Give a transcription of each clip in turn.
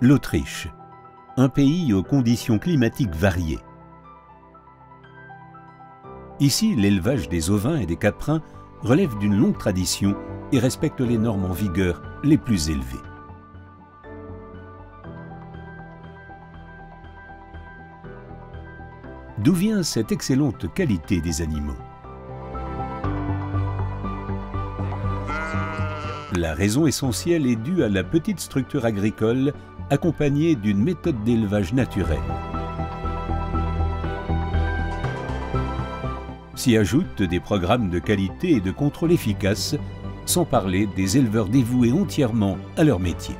L'Autriche, un pays aux conditions climatiques variées. Ici, l'élevage des ovins et des caprins relève d'une longue tradition et respecte les normes en vigueur les plus élevées. D'où vient cette excellente qualité des animaux? La raison essentielle est due à la petite structure agricole accompagnée d'une méthode d'élevage naturelle. S'y ajoutent des programmes de qualité et de contrôle efficaces, sans parler des éleveurs dévoués entièrement à leur métier.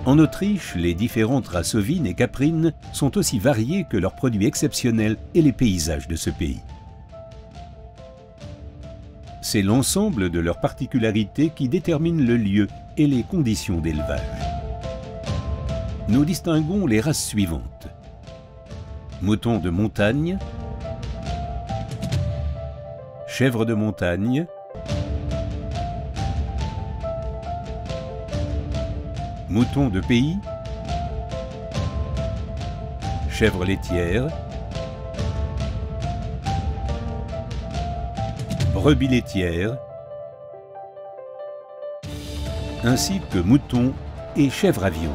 En Autriche, les différentes races ovines et caprines sont aussi variées que leurs produits exceptionnels et les paysages de ce pays. C'est l'ensemble de leurs particularités qui détermine le lieu et les conditions d'élevage. Nous distinguons les races suivantes. Moutons de montagne, chèvres de montagne, moutons de pays, chèvres laitières, brebis laitières, ainsi que moutons et chèvres à viande.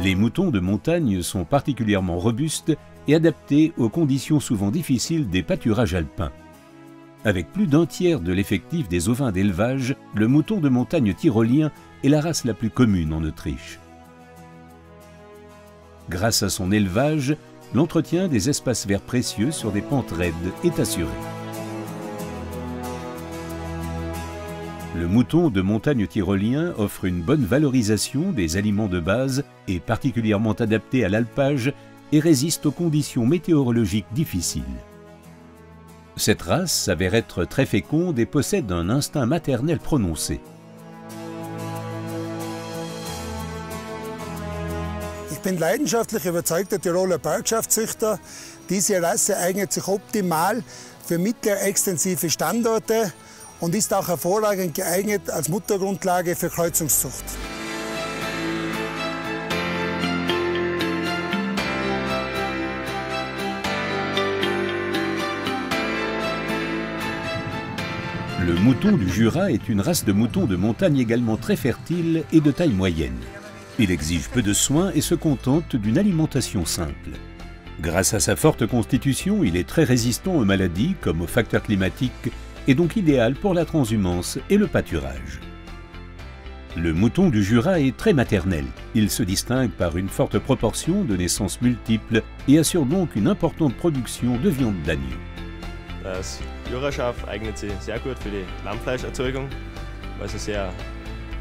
Les moutons de montagne sont particulièrement robustes et adaptés aux conditions souvent difficiles des pâturages alpins. Avec plus d'un tiers de l'effectif des ovins d'élevage, le mouton de montagne tyrolien est la race la plus commune en Autriche. Grâce à son élevage, l'entretien des espaces verts précieux sur des pentes raides est assuré. Le mouton de montagne tyrolien offre une bonne valorisation des aliments de base, est particulièrement adapté à l'alpage et résiste aux conditions météorologiques difficiles. Cette race s'avère être très féconde et possède un instinct maternel prononcé. Ich bin leidenschaftlich überzeugter Tiroler Bergschaftzüchter. Diese Rasse eignet sich optimal für mittelextensive Standorte und ist auch hervorragend geeignet als Muttergrundlage für Kreuzungszucht. Le mouton du Jura est une race de moutons de montagne également très fertile et de taille moyenne. Il exige peu de soins et se contente d'une alimentation simple. Grâce à sa forte constitution, il est très résistant aux maladies comme aux facteurs climatiques et donc idéal pour la transhumance et le pâturage. Le mouton du Jura est très maternel. Il se distingue par une forte proportion de naissances multiples et assure donc une importante production de viande d'agneau. Das Juraschaf eignet sich sehr gut für die Lammfleischerzeugung, weil sie sehr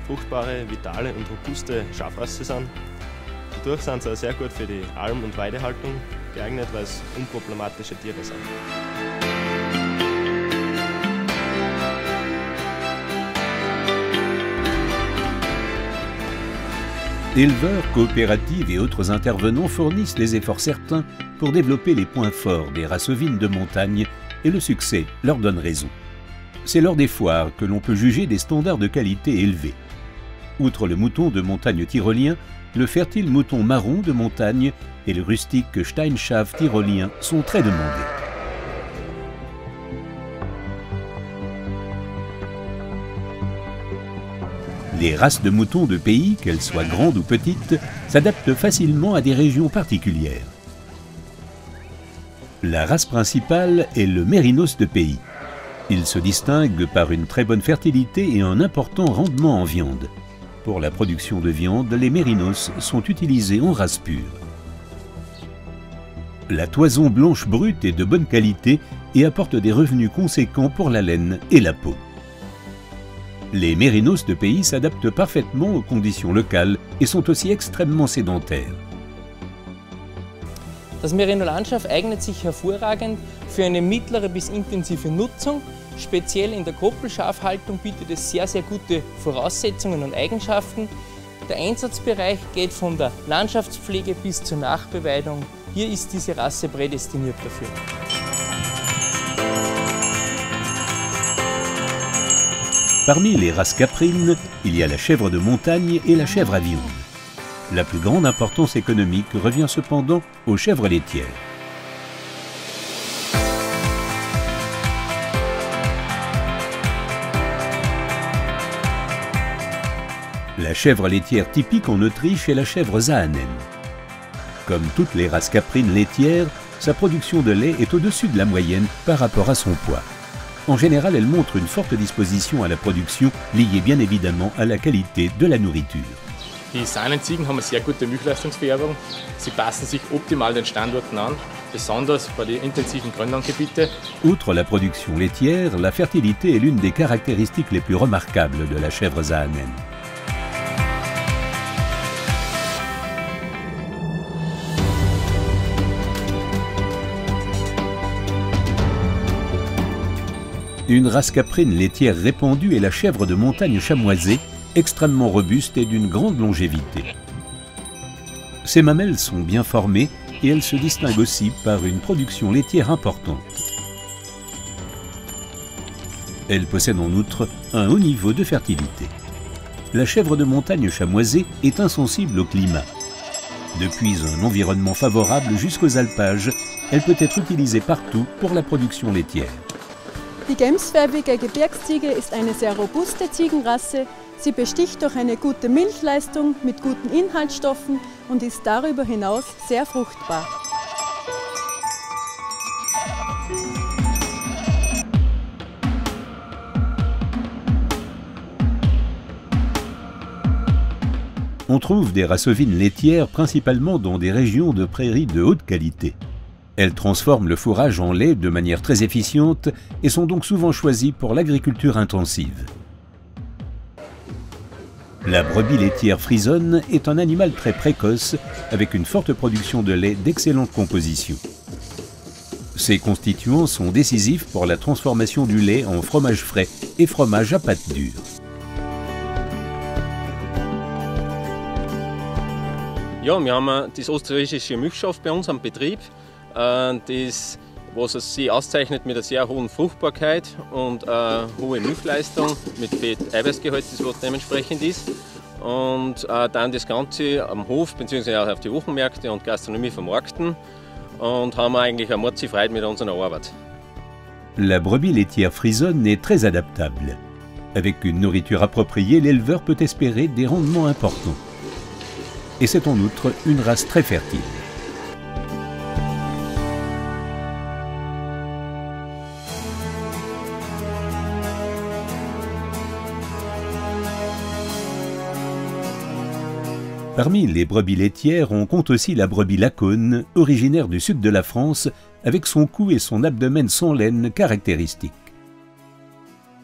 fruchtbare, vitale und robuste Schafrasse sind. Dadurch sind sie auch sehr gut für die Alm- und Weidehaltung geeignet, weil es unproblematische Tiere sind. Éleveurs, coopératives et autres intervenants fournissent les efforts certains pour développer les points forts des races ovines de montagne et le succès leur donne raison. C'est lors des foires que l'on peut juger des standards de qualité élevés. Outre le mouton de montagne tyrolien, le fertile mouton marron de montagne et le rustique Steinschaf tyrolien sont très demandés. Les races de moutons de pays, qu'elles soient grandes ou petites, s'adaptent facilement à des régions particulières. La race principale est le mérinos de pays. Il se distingue par une très bonne fertilité et un important rendement en viande. Pour la production de viande, les mérinos sont utilisés en race pure. La toison blanche brute est de bonne qualité et apporte des revenus conséquents pour la laine et la peau. Les mérinos de pays s'adaptent parfaitement aux conditions locales et sont aussi extrêmement sédentaires. Das Merino-Landschaft eignet sich hervorragend für eine mittlere bis intensive Nutzung. Speziell in der Koppelschafhaltung bietet es sehr gute Voraussetzungen und Eigenschaften. Der Einsatzbereich geht von der Landschaftspflege bis zur Nachbeweidung. Hier ist diese Rasse prädestiniert dafür. Parmi les races caprines, il y a la chèvre de montagne et la chèvre à viande. La plus grande importance économique revient cependant aux chèvres laitières. La chèvre laitière typique en Autriche est la chèvre Saanen. Comme toutes les races caprines laitières, sa production de lait est au-dessus de la moyenne par rapport à son poids. En général, elle montre une forte disposition à la production, liée bien évidemment à la qualité de la nourriture. Die Saanenziegen haben eine sehr gute Milchleistungsvererbung. Sie passen sich optimal den Standorten an, besonders bei den intensiven Grünlandgebieten. Outre la production laitière, la fertilité est l'une des caractéristiques les plus remarquables de la chèvre Saanen. Une race caprine laitière répandue est la chèvre de montagne chamoisée, extrêmement robuste et d'une grande longévité. Ses mamelles sont bien formées et elle se distingue aussi par une production laitière importante. Elle possède en outre un haut niveau de fertilité. La chèvre de montagne chamoisée est insensible au climat. Depuis un environnement favorable jusqu'aux alpages, elle peut être utilisée partout pour la production laitière. Die gemsfärbige Gebirgsziege ist eine sehr robuste Ziegenrasse. Sie besticht durch eine gute Milchleistung mit guten Inhaltsstoffen und ist darüber hinaus sehr fruchtbar. On trouve des races ovines laitières principalement dans des régions de prairies de haute qualité. Elles transforment le fourrage en lait de manière très efficiente et sont donc souvent choisies pour l'agriculture intensive. La brebis laitière frisonne est un animal très précoce avec une forte production de lait d'excellente composition. Ces constituants sont décisifs pour la transformation du lait en fromage frais et fromage à pâte dure. Ja, wir haben das österreichische Milchschaf bei uns am Betrieb, was es sich auszeichnet mit einer sehr hohen Fruchtbarkeit und hohe Milchleistung mit Fett-Eiweißgehalt, das was dementsprechend ist. Und dann das Ganze am Hof bzw. auch auf die Wochenmärkte und Gastronomie vermarkten und haben eigentlich eine mordsige Freude mit unserer Arbeit. La brebis laitière frisonne est très adaptable. Avec une nourriture appropriée, l'éleveur peut espérer des rendements importants. Et c'est en outre une race très fertile. Parmi les brebis laitières, on compte aussi la brebis lacone, originaire du sud de la France, avec son cou et son abdomen sans laine caractéristiques.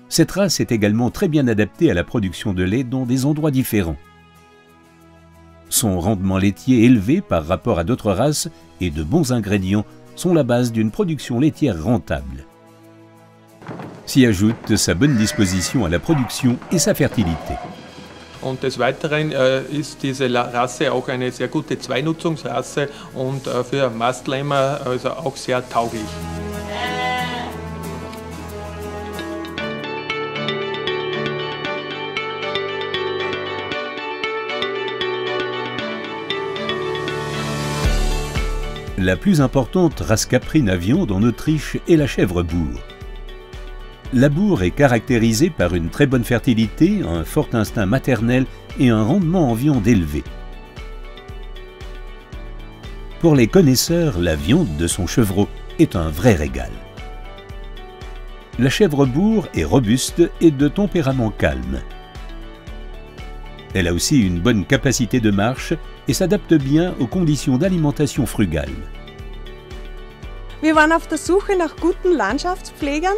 Cette race est également très bien adaptée à la production de lait dans des endroits différents. Son rendement laitier élevé par rapport à d'autres races et de bons ingrédients sont la base d'une production laitière rentable. S'y ajoute sa bonne disposition à la production et sa fertilité. Und des Weiteren ist diese Rasse auch eine sehr gute Zweinutzungsrasse und für Mastlämmer also auch sehr tauglich. La plus importante race caprine à viande en Autriche est la chèvre bourre. La bourre est caractérisée par une très bonne fertilité, un fort instinct maternel et un rendement en viande élevé. Pour les connaisseurs, la viande de son chevreau est un vrai régal. La chèvre bourre est robuste et de tempérament calme. Elle a aussi une bonne capacité de marche et s'adapte bien aux conditions d'alimentation frugale. Wir waren auf der Suche nach guten Landschaftspflegern.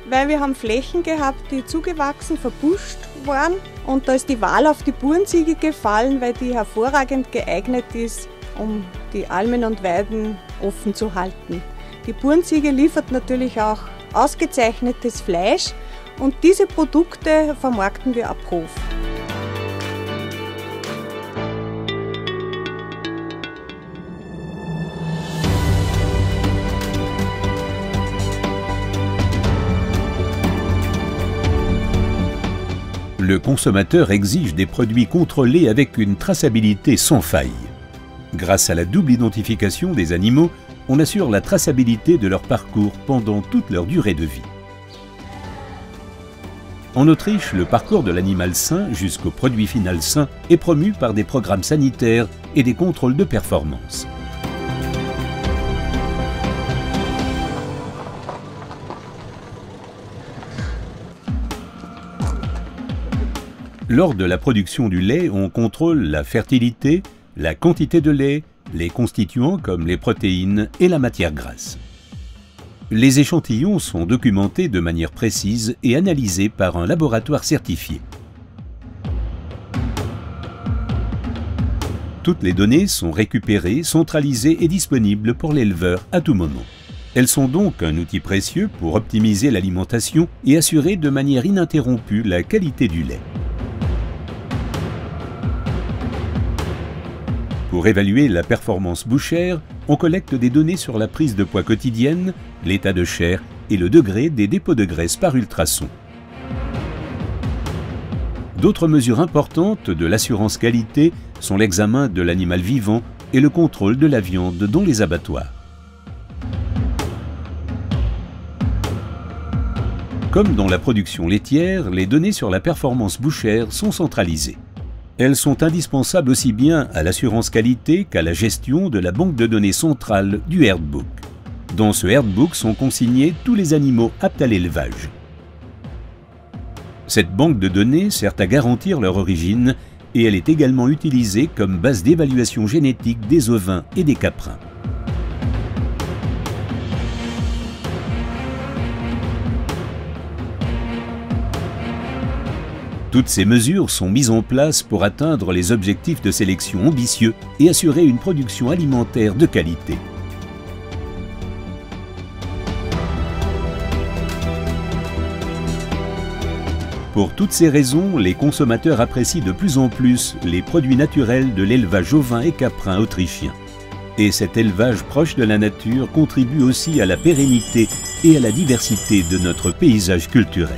weil wir haben Flächen gehabt, die zugewachsen, verbuscht waren. Und da ist die Wahl auf die Burenziege gefallen, weil die hervorragend geeignet ist, um die Almen und Weiden offen zu halten. Die Burenziege liefert natürlich auch ausgezeichnetes Fleisch und diese Produkte vermarkten wir ab Hof. Le consommateur exige des produits contrôlés avec une traçabilité sans faille. Grâce à la double identification des animaux, on assure la traçabilité de leur parcours pendant toute leur durée de vie. En Autriche, le parcours de l'animal sain jusqu'au produit final sain est promu par des programmes sanitaires et des contrôles de performance. Lors de la production du lait, on contrôle la fertilité, la quantité de lait, les constituants comme les protéines et la matière grasse. Les échantillons sont documentés de manière précise et analysés par un laboratoire certifié. Toutes les données sont récupérées, centralisées et disponibles pour l'éleveur à tout moment. Elles sont donc un outil précieux pour optimiser l'alimentation et assurer de manière ininterrompue la qualité du lait. Pour évaluer la performance bouchère, on collecte des données sur la prise de poids quotidienne, l'état de chair et le degré des dépôts de graisse par ultrason. D'autres mesures importantes de l'assurance qualité sont l'examen de l'animal vivant et le contrôle de la viande dans les abattoirs. Comme dans la production laitière, les données sur la performance bouchère sont centralisées. Elles sont indispensables aussi bien à l'assurance qualité qu'à la gestion de la banque de données centrale du Herdbook. Dans ce Herdbook sont consignés tous les animaux aptes à l'élevage. Cette banque de données sert à garantir leur origine et elle est également utilisée comme base d'évaluation génétique des ovins et des caprins. Toutes ces mesures sont mises en place pour atteindre les objectifs de sélection ambitieux et assurer une production alimentaire de qualité. Pour toutes ces raisons, les consommateurs apprécient de plus en plus les produits naturels de l'élevage ovin et caprin autrichien. Et cet élevage proche de la nature contribue aussi à la pérennité et à la diversité de notre paysage culturel.